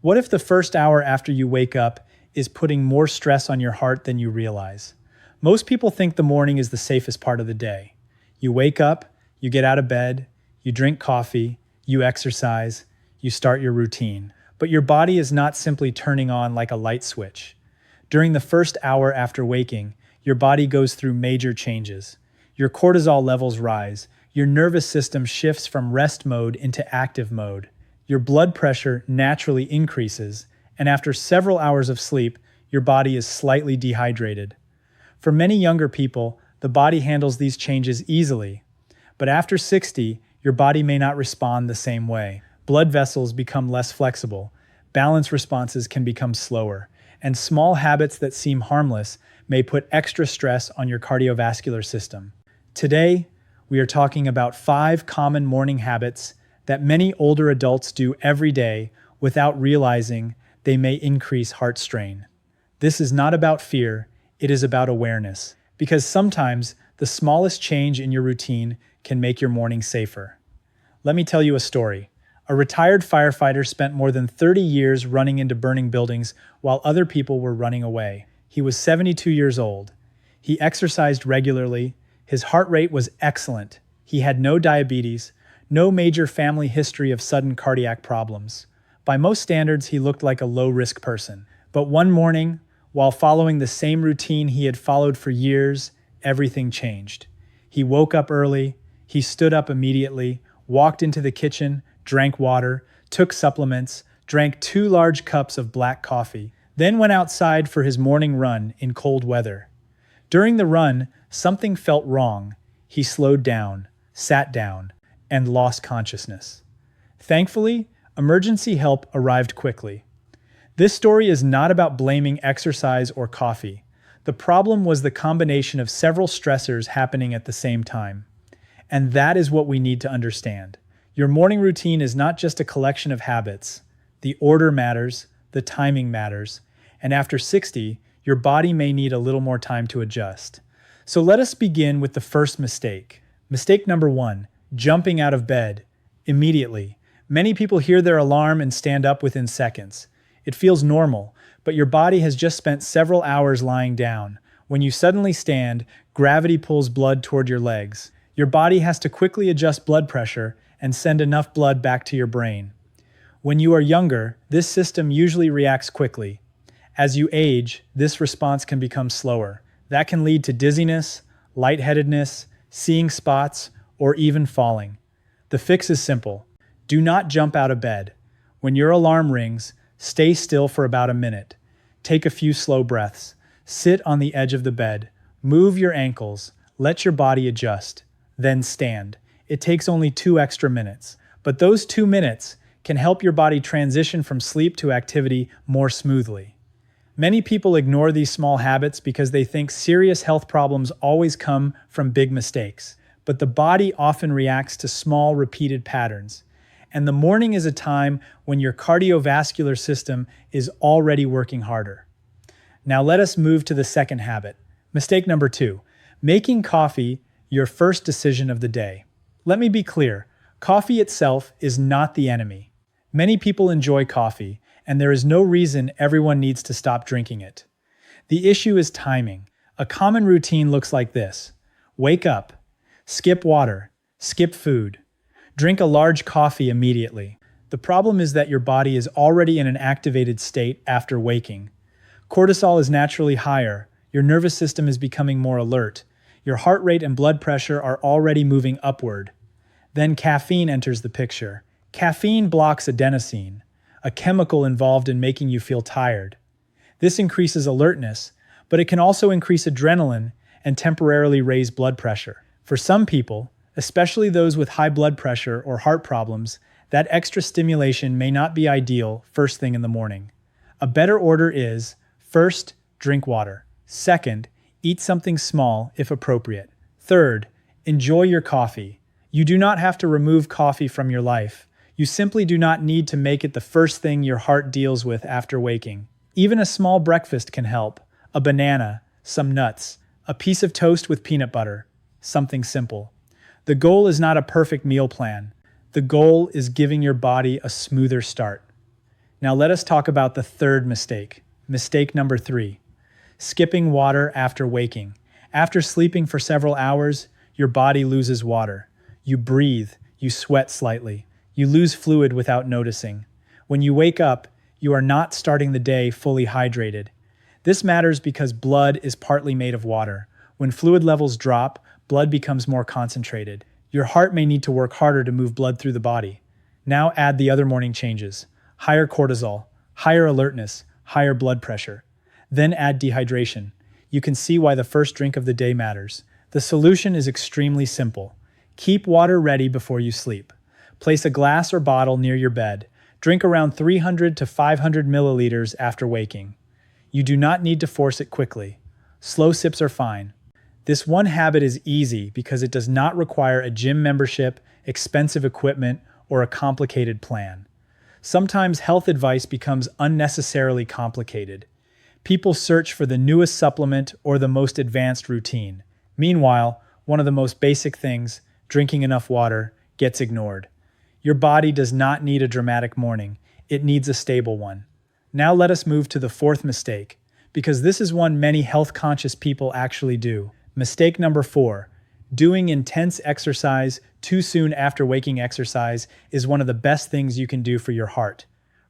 What if the first hour after you wake up is putting more stress on your heart than you realize? Most people think the morning is the safest part of the day. You wake up, you get out of bed, you drink coffee, you exercise, you start your routine. But your body is not simply turning on like a light switch. During the first hour after waking, your body goes through major changes. Your cortisol levels rise, your nervous system shifts from rest mode into active mode. Your blood pressure naturally increases, and after several hours of sleep, your body is slightly dehydrated. For many younger people, the body handles these changes easily. But after 60, your body may not respond the same way. Blood vessels become less flexible, balance responses can become slower, and small habits that seem harmless may put extra stress on your cardiovascular system. Today, we are talking about 5 common morning habits that many older adults do every day without realizing they may increase heart strain. This is not about fear, it is about awareness, because sometimes the smallest change in your routine can make your morning safer. Let me tell you a story. A retired firefighter spent more than 30 years running into burning buildings while other people were running away. He was 72 years old. He exercised regularly. His heart rate was excellent. He had no diabetes, no major family history of sudden cardiac problems. By most standards, he looked like a low-risk person. But one morning, while following the same routine he had followed for years, everything changed. He woke up early, he stood up immediately, walked into the kitchen, drank water, took supplements, drank 2 large cups of black coffee, then went outside for his morning run in cold weather. During the run, something felt wrong. He slowed down, sat down, and lost consciousness. Thankfully, emergency help arrived quickly. This story is not about blaming exercise or coffee. The problem was the combination of several stressors happening at the same time. And that is what we need to understand. Your morning routine is not just a collection of habits. The order matters, the timing matters, and after 60, your body may need a little more time to adjust. So let us begin with the first mistake. Mistake number 1, jumping out of bed immediately. Many people hear their alarm and stand up within seconds. It feels normal, but your body has just spent several hours lying down. When you suddenly stand, gravity pulls blood toward your legs. Your body has to quickly adjust blood pressure and send enough blood back to your brain. When you are younger, this system usually reacts quickly. As you age, this response can become slower. That can lead to dizziness, lightheadedness, seeing spots, or even falling. The fix is simple. Do not jump out of bed. When your alarm rings, stay still for about a minute. Take a few slow breaths. Sit on the edge of the bed. Move your ankles. Let your body adjust. Then stand. It takes only 2 extra minutes. But those 2 minutes can help your body transition from sleep to activity more smoothly. Many people ignore these small habits because they think serious health problems always come from big mistakes. But the body often reacts to small, repeated patterns. And the morning is a time when your cardiovascular system is already working harder. Now let us move to the second habit. Mistake number 2, making coffee your first decision of the day. Let me be clear, coffee itself is not the enemy. Many people enjoy coffee, and there is no reason everyone needs to stop drinking it. The issue is timing. A common routine looks like this. Wake up, skip water, skip food, drink a large coffee immediately. The problem is that your body is already in an activated state after waking. Cortisol is naturally higher, your nervous system is becoming more alert, your heart rate and blood pressure are already moving upward. Then caffeine enters the picture. Caffeine blocks adenosine, a chemical involved in making you feel tired. This increases alertness, but it can also increase adrenaline and temporarily raise blood pressure. For some people, especially those with high blood pressure or heart problems, that extra stimulation may not be ideal first thing in the morning. A better order is, first, drink water. Second, eat something small if appropriate. Third, enjoy your coffee. You do not have to remove coffee from your life. You simply do not need to make it the first thing your heart deals with after waking. Even a small breakfast can help. A banana, some nuts, a piece of toast with peanut butter. Something simple. The goal is not a perfect meal plan. The goal is giving your body a smoother start. Now let us talk about the third mistake. Mistake number 3. Skipping water after waking. After sleeping for several hours, your body loses water. You breathe, you sweat slightly, you lose fluid without noticing. When you wake up, you are not starting the day fully hydrated. This matters because blood is partly made of water. When fluid levels drop, blood becomes more concentrated. Your heart may need to work harder to move blood through the body. Now add the other morning changes: higher cortisol, higher alertness, higher blood pressure. Then add dehydration. You can see why the first drink of the day matters. The solution is extremely simple. Keep water ready before you sleep. Place a glass or bottle near your bed. Drink around 300 to 500 milliliters after waking. You do not need to force it quickly. Slow sips are fine. This one habit is easy because it does not require a gym membership, expensive equipment, or a complicated plan. Sometimes health advice becomes unnecessarily complicated. People search for the newest supplement or the most advanced routine. Meanwhile, one of the most basic things, drinking enough water, gets ignored. Your body does not need a dramatic morning. It needs a stable one. Now let us move to the fourth mistake, because this is one many health-conscious people actually do. Mistake number 4. Doing intense exercise too soon after waking. Exercise is one of the best things you can do for your heart.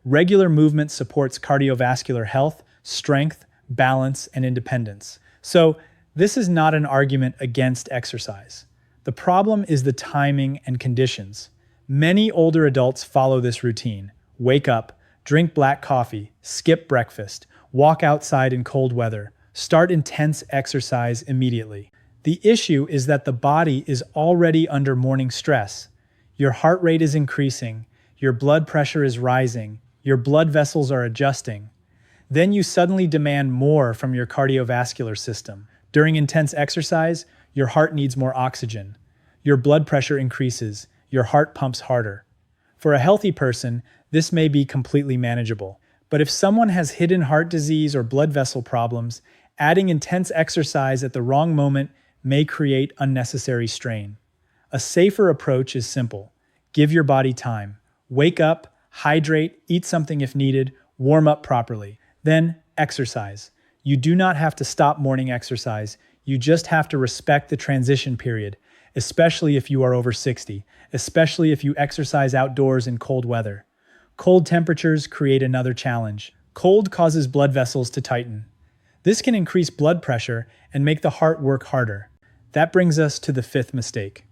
Regular movement supports cardiovascular health, strength, balance, and independence. So, this is not an argument against exercise. The problem is the timing and conditions. Many older adults follow this routine: wake up, drink black coffee, skip breakfast, walk outside in cold weather, start intense exercise immediately. The issue is that the body is already under morning stress. Your heart rate is increasing, your blood pressure is rising, your blood vessels are adjusting. Then you suddenly demand more from your cardiovascular system. During intense exercise, your heart needs more oxygen. Your blood pressure increases, your heart pumps harder. For a healthy person, this may be completely manageable. But if someone has hidden heart disease or blood vessel problems, adding intense exercise at the wrong moment may create unnecessary strain. A safer approach is simple. Give your body time. Wake up, hydrate, eat something if needed, warm up properly. Then, exercise. You do not have to stop morning exercise. You just have to respect the transition period, especially if you are over 60, especially if you exercise outdoors in cold weather. Cold temperatures create another challenge. Cold causes blood vessels to tighten. This can increase blood pressure and make the heart work harder. That brings us to the fifth mistake.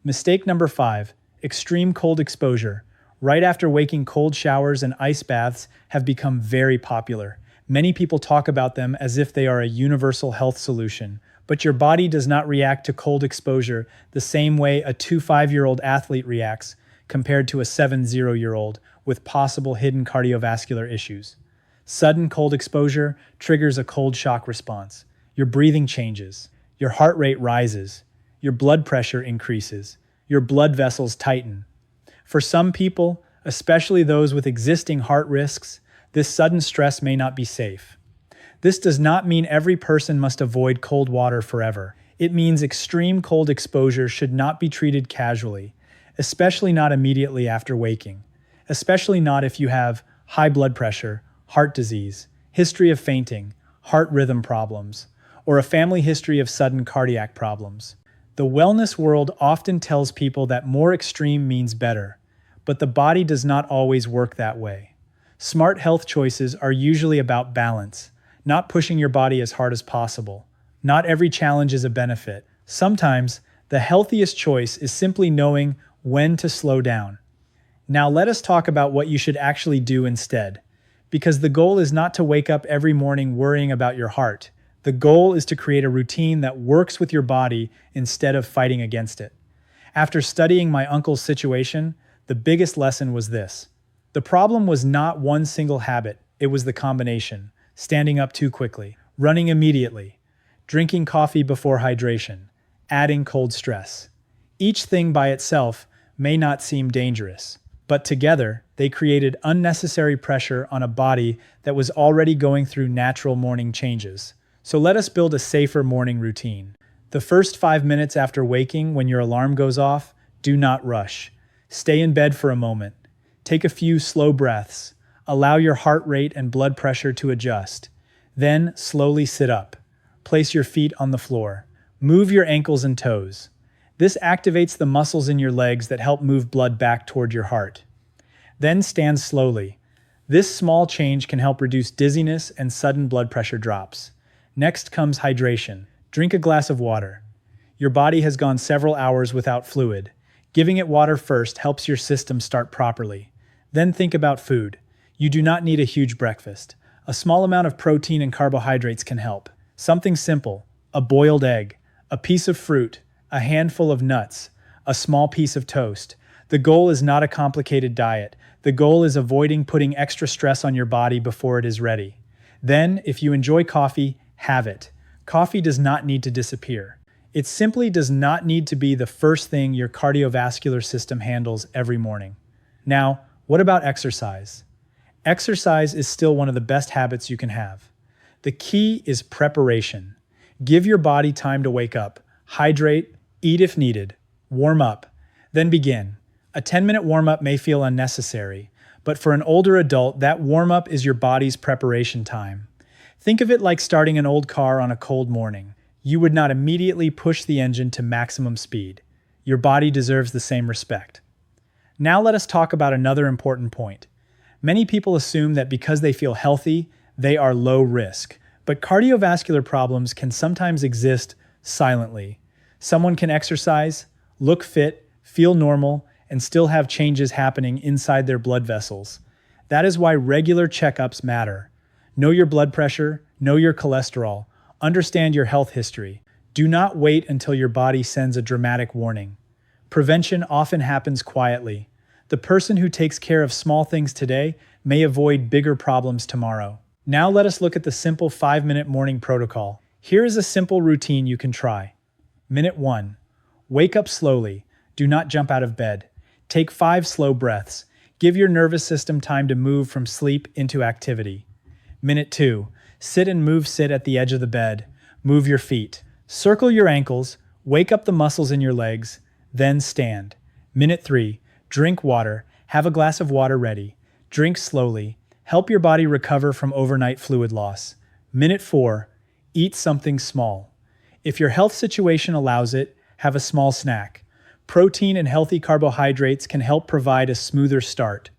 Mistake number 5, extreme cold exposure. Right after waking, cold showers and ice baths have become very popular. Many people talk about them as if they are a universal health solution, but your body does not react to cold exposure the same way a 5-year-old athlete reacts compared to a 7-year-old with possible hidden cardiovascular issues. Sudden cold exposure triggers a cold shock response. Your breathing changes, your heart rate rises, your blood pressure increases, your blood vessels tighten. For some people, especially those with existing heart risks, this sudden stress may not be safe. This does not mean every person must avoid cold water forever. It means extreme cold exposure should not be treated casually, especially not immediately after waking, especially not if you have high blood pressure, heart disease, history of fainting, heart rhythm problems, or a family history of sudden cardiac problems. The wellness world often tells people that more extreme means better, but the body does not always work that way. Smart health choices are usually about balance, not pushing your body as hard as possible. Not every challenge is a benefit. Sometimes, the healthiest choice is simply knowing when to slow down. Now let us talk about what you should actually do instead. Because the goal is not to wake up every morning worrying about your heart. The goal is to create a routine that works with your body instead of fighting against it. After studying my uncle's situation, the biggest lesson was this. The problem was not one single habit, it was the combination. Standing up too quickly, running immediately, drinking coffee before hydration, adding cold stress. Each thing by itself may not seem dangerous, but together they created unnecessary pressure on a body that was already going through natural morning changes. So let us build a safer morning routine. The first 5 minutes after waking, when your alarm goes off, do not rush. Stay in bed for a moment. Take a few slow breaths. Allow your heart rate and blood pressure to adjust. Then, slowly sit up. Place your feet on the floor. Move your ankles and toes. This activates the muscles in your legs that help move blood back toward your heart. Then stand slowly. This small change can help reduce dizziness and sudden blood pressure drops. Next comes hydration. Drink a glass of water. Your body has gone several hours without fluid. Giving it water first helps your system start properly. Then think about food. You do not need a huge breakfast. A small amount of protein and carbohydrates can help. Something simple: a boiled egg, a piece of fruit, a handful of nuts, a small piece of toast. The goal is not a complicated diet. The goal is avoiding putting extra stress on your body before it is ready. Then, if you enjoy coffee, have it. Coffee does not need to disappear. It simply does not need to be the first thing your cardiovascular system handles every morning. Now, what about exercise? Exercise is still one of the best habits you can have. The key is preparation. Give your body time to wake up, hydrate, eat if needed, warm up, then begin. A 10-minute warm-up may feel unnecessary, but for an older adult, that warm-up is your body's preparation time. Think of it like starting an old car on a cold morning. You would not immediately push the engine to maximum speed. Your body deserves the same respect. Now let us talk about another important point. Many people assume that because they feel healthy, they are low risk. But cardiovascular problems can sometimes exist silently. Someone can exercise, look fit, feel normal, and still have changes happening inside their blood vessels. That is why regular checkups matter. Know your blood pressure, know your cholesterol, understand your health history. Do not wait until your body sends a dramatic warning. Prevention often happens quietly. The person who takes care of small things today may avoid bigger problems tomorrow. Now let us look at the simple 5-minute morning protocol. Here is a simple routine you can try. Minute 1. Wake up slowly. Do not jump out of bed. Take 5 slow breaths. Give your nervous system time to move from sleep into activity. Minute 2. Sit at the edge of the bed. Move your feet. Circle your ankles. Wake up the muscles in your legs. Then stand. Minute 3. Drink water. Have a glass of water ready. Drink slowly. Help your body recover from overnight fluid loss. Minute 4. Eat something small. If your health situation allows it, have a small snack. Protein and healthy carbohydrates can help provide a smoother start.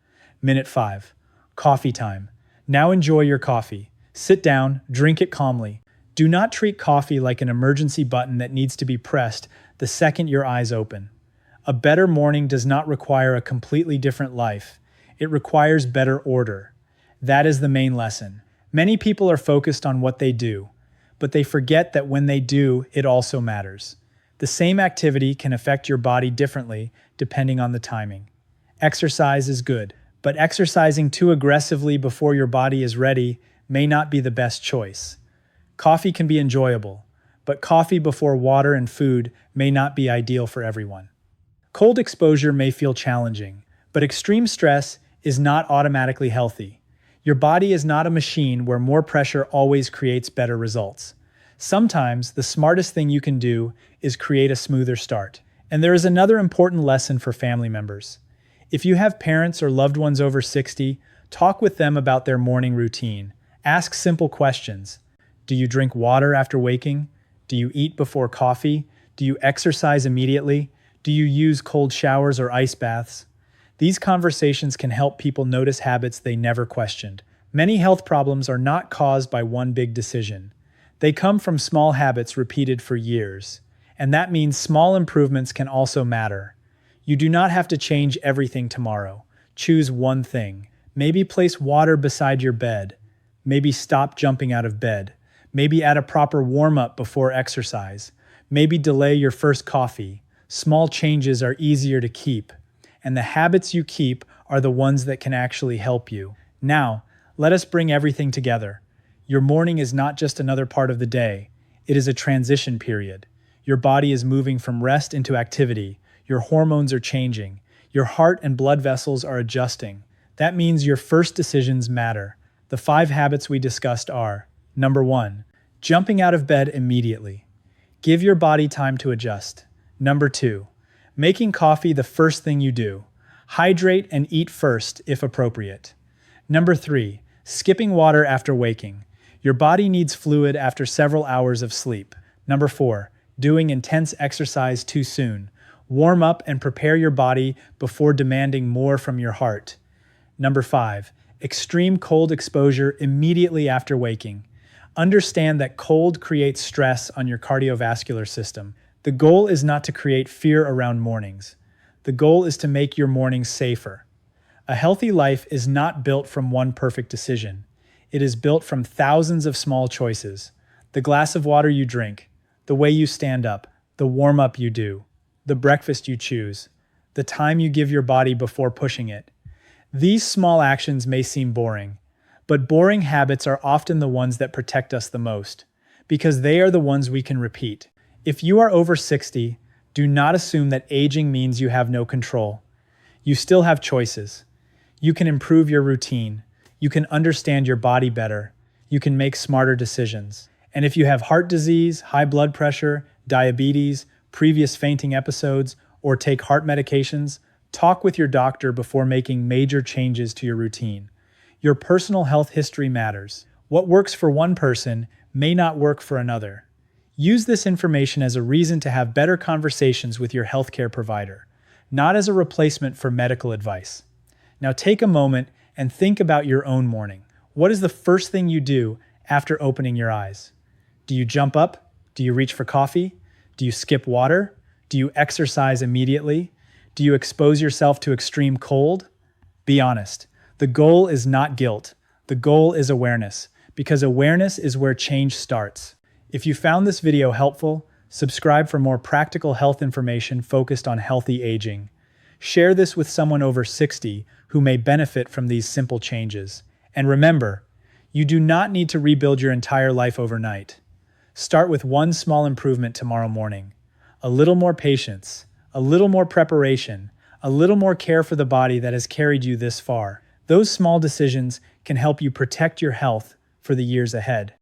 Minute 5. Coffee time. Now enjoy your coffee. Sit down, drink it calmly. Do not treat coffee like an emergency button that needs to be pressed the second your eyes open. A better morning does not require a completely different life. It requires better order. That is the main lesson. Many people are focused on what they do, but they forget that when they do, it also matters. The same activity can affect your body differently depending on the timing. Exercise is good, but exercising too aggressively before your body is ready may not be the best choice. Coffee can be enjoyable, but coffee before water and food may not be ideal for everyone. Cold exposure may feel challenging, but extreme stress is not automatically healthy. Your body is not a machine where more pressure always creates better results. Sometimes the smartest thing you can do is create a smoother start. And there is another important lesson for family members. If you have parents or loved ones over 60, talk with them about their morning routine. Ask simple questions. Do you drink water after waking? Do you eat before coffee? Do you exercise immediately? Do you use cold showers or ice baths? These conversations can help people notice habits they never questioned. Many health problems are not caused by one big decision. They come from small habits repeated for years. And that means small improvements can also matter. You do not have to change everything tomorrow. Choose one thing. Maybe place water beside your bed. Maybe stop jumping out of bed. Maybe add a proper warm-up before exercise. Maybe delay your first coffee. Small changes are easier to keep. And the habits you keep are the ones that can actually help you. Now, let us bring everything together. Your morning is not just another part of the day. It is a transition period. Your body is moving from rest into activity. Your hormones are changing. Your heart and blood vessels are adjusting. That means your first decisions matter. The 5 habits we discussed are: Number 1, jumping out of bed immediately. Give your body time to adjust. Number 2, making coffee the first thing you do. Hydrate and eat first if appropriate. Number 3, skipping water after waking. Your body needs fluid after several hours of sleep. Number 4, doing intense exercise too soon. Warm up and prepare your body before demanding more from your heart. Number 5, extreme cold exposure immediately after waking. Understand that cold creates stress on your cardiovascular system. The goal is not to create fear around mornings. The goal is to make your mornings safer. A healthy life is not built from one perfect decision. It is built from thousands of small choices. The glass of water you drink, the way you stand up, the warm-up you do, the breakfast you choose, the time you give your body before pushing it. These small actions may seem boring, but boring habits are often the ones that protect us the most, because they are the ones we can repeat. If you are over 60, do not assume that aging means you have no control. You still have choices. You can improve your routine. You can understand your body better. You can make smarter decisions. And if you have heart disease, high blood pressure, diabetes, previous fainting episodes, or take heart medications, talk with your doctor before making major changes to your routine. Your personal health history matters. What works for one person may not work for another. Use this information as a reason to have better conversations with your healthcare provider, not as a replacement for medical advice. Now take a moment and think about your own morning. What is the first thing you do after opening your eyes? Do you jump up? Do you reach for coffee? Do you skip water? Do you exercise immediately? Do you expose yourself to extreme cold? Be honest. The goal is not guilt. The goal is awareness, because awareness is where change starts. If you found this video helpful, subscribe for more practical health information focused on healthy aging. Share this with someone over 60 who may benefit from these simple changes. And remember, you do not need to rebuild your entire life overnight. Start with one small improvement tomorrow morning. A little more patience, a little more preparation, a little more care for the body that has carried you this far. Those small decisions can help you protect your health for the years ahead.